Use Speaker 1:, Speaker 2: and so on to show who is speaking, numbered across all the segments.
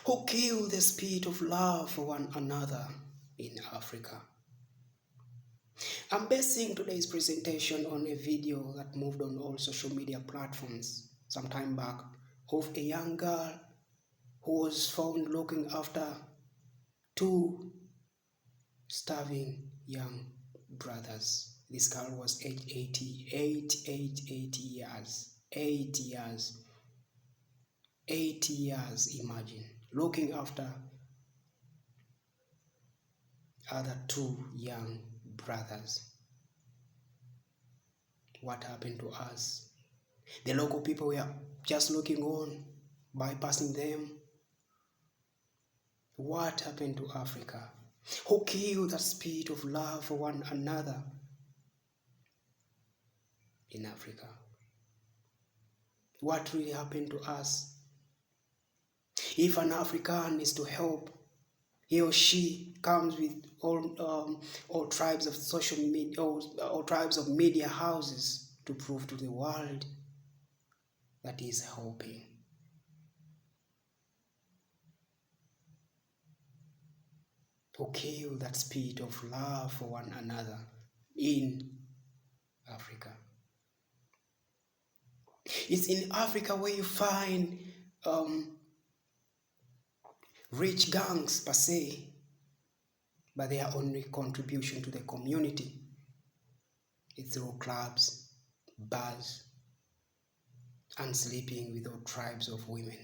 Speaker 1: who kill the spirit of love for one another in Africa. I'm basing today's presentation on a video that moved on all social media platforms some time back of a young girl who was found looking after two starving young brothers. This girl was aged 80 years. 8 years. 8 years, imagine. Looking after other two young brothers. What happened to us? The local people were just looking on, bypassing them. What happened to Africa? Who killed the spirit of love for one another in Africa? What really happened to us? If an African is to help, he or she comes with all tribes of social media, all tribes of media houses to prove to the world that he is helping. To kill that spirit of love for one another in Africa. It's in Africa where you find rich gangs per se, but their only contribution to the community is through clubs, bars, and sleeping with all tribes of women.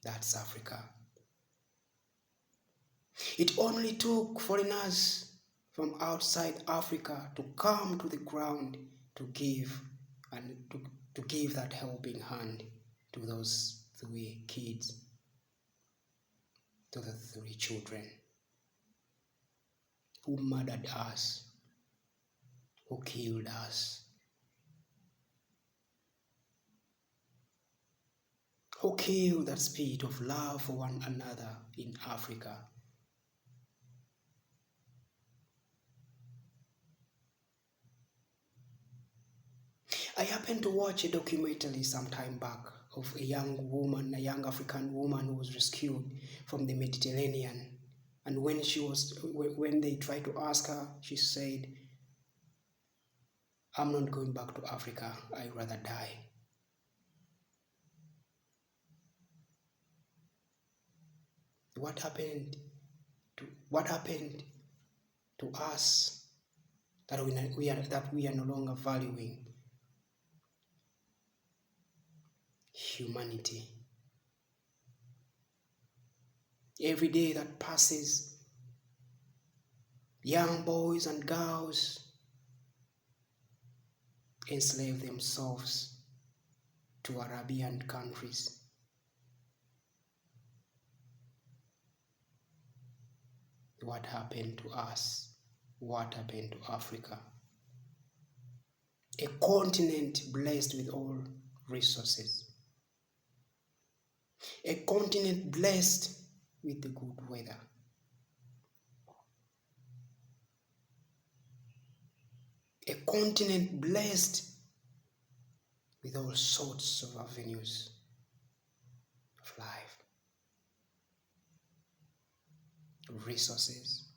Speaker 1: That's Africa. It only took foreigners from outside Africa to come to the ground to give that helping hand to those three kids, to the three children who murdered us, who killed us, who killed that spirit of love for one another in Africa. I happened to watch a documentary some time back of a young African woman who was rescued from the Mediterranean. And when they tried to ask her, she said, "I'm not going back to Africa. I'd rather die." What happened to us that we are no longer valuing humanity? Every day that passes, young boys and girls enslave themselves to Arabian countries. What happened to us? What happened to Africa? A continent blessed with all resources. A continent blessed with the good weather. A continent blessed with all sorts of avenues of life, resources.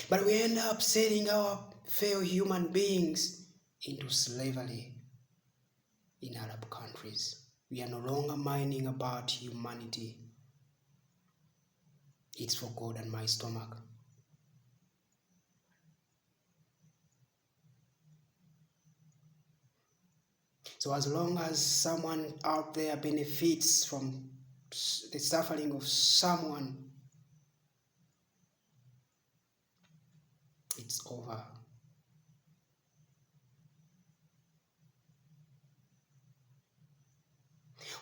Speaker 1: But we end up selling our fellow human beings into slavery in Arab countries. We are no longer minding about humanity. It's for God and my stomach. So as long as someone out there benefits from the suffering of someone, it's over.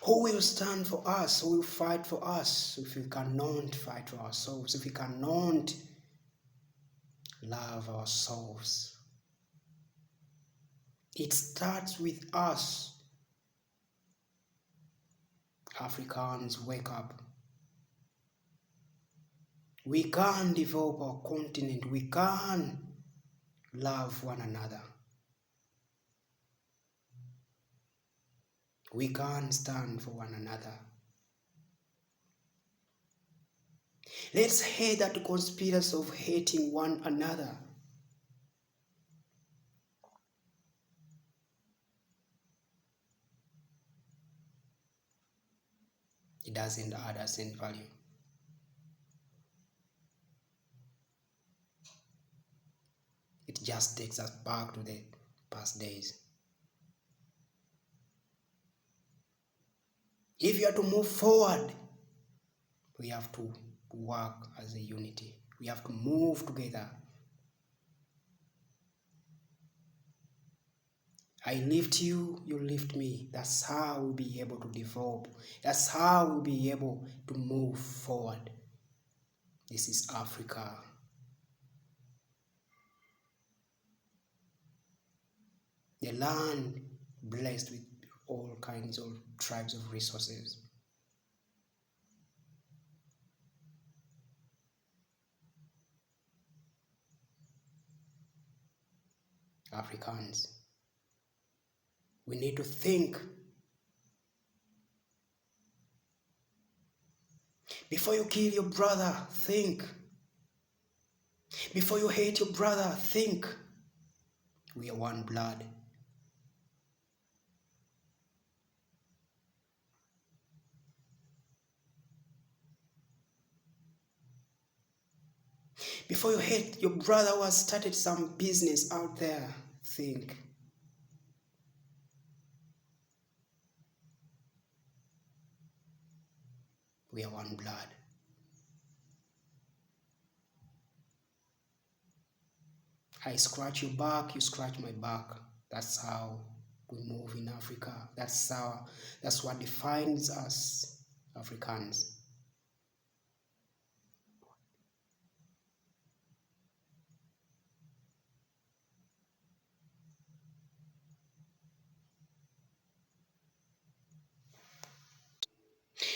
Speaker 1: Who will stand for us? Who will fight for us if we cannot fight for ourselves? If we cannot love ourselves? It starts with us. Africans, wake up. We can develop our continent. We can love one another. We can stand for one another. Let's hate that conspiracy of hating one another. It doesn't add us any value. It just takes us back to the past days. If you are to move forward, we have to work as a unity. We have to move together. I lift you, you lift me. That's how we'll be able to develop. That's how we'll be able to move forward. This is Africa. The land blessed with all kinds of tribes of resources. Africans, we need to think. Before you kill your brother, think. Before you hate your brother, think. We are one blood. Before you hate your brother who has started some business out there, think. We are one blood. I scratch your back, you scratch my back. That's how we move in Africa. That's what defines us Africans.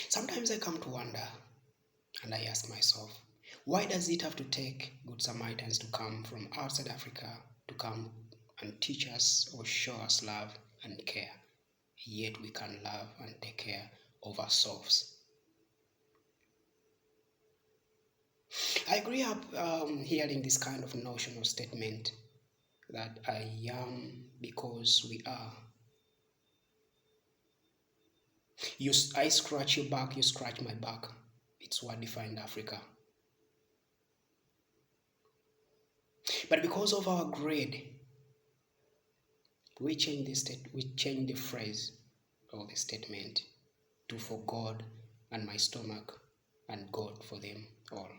Speaker 1: Sometimes I come to wonder, and I ask myself, why does it have to take good Samaritans to come from outside Africa to come and teach us or show us love and care? Yet we can love and take care of ourselves. I grew up hearing this kind of notion or statement that I am because we are. I scratch your back, you scratch my back. It's what defined Africa. But because of our greed, we change the phrase or the statement to for God and my stomach and God for them all.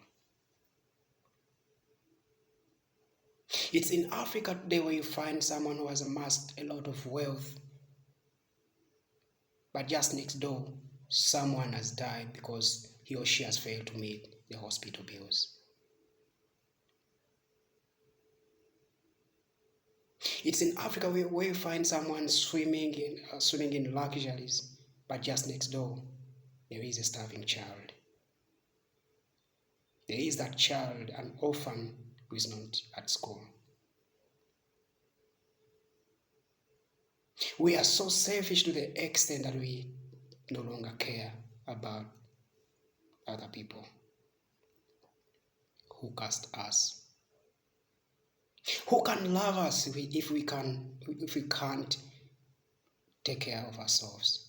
Speaker 1: It's in Africa today where you find someone who has amassed a lot of wealth, but just next door, someone has died because he or she has failed to meet the hospital bills. It's in Africa where you find someone swimming in luxuries, but just next door, there is a starving child. There is that child, an orphan, who is not at school. We are so selfish to the extent that we no longer care about other people who cast us. Who can love us if we can't take care of ourselves?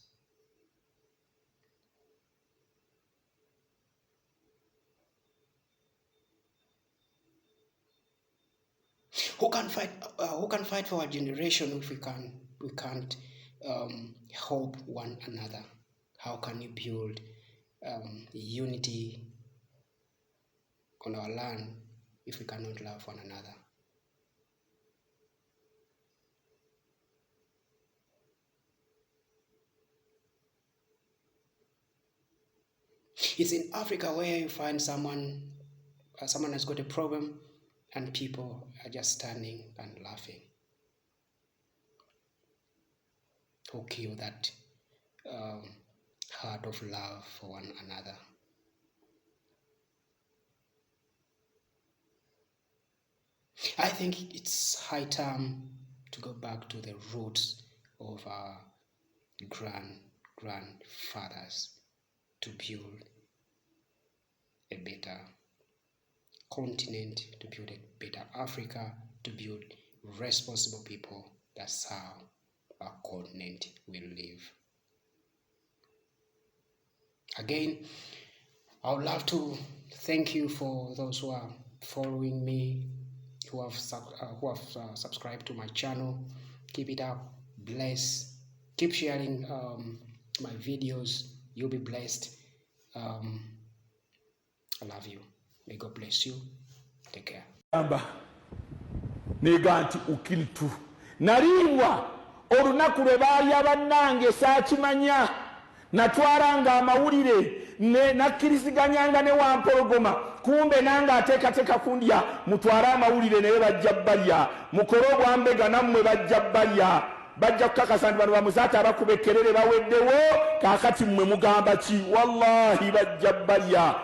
Speaker 1: Who can fight for our generation if we can't help one another? How can you build unity on our land if we cannot love one another? It's in Africa where you find someone has got a problem and people are just standing and laughing. Who kill that heart of love for one another? I think it's high time to go back to the roots of our grandfathers to build a better continent, to build a better Africa, to build responsible people. That's how our continent will live. Again, I would love to thank you for those who are following me, who have subscribed to my channel. Keep it up, bless, keep sharing my videos. You'll be blessed. I love you. May God bless you. Take care.
Speaker 2: Neganti ukilitu naliwa olunaku lwe baali abannange saakimanya natwaranga amawulire nakkiriziganyanga ne wampologoma kumbe nanga ateekateeka kundya mutwale amawulire naye bajja balya mukole obwambega nammwe bajja balya bajja kukakasa nti bano bamuzaata abakuba ekkerere baweddewo kaakati mmwe mugamba ki wallahi bajja balya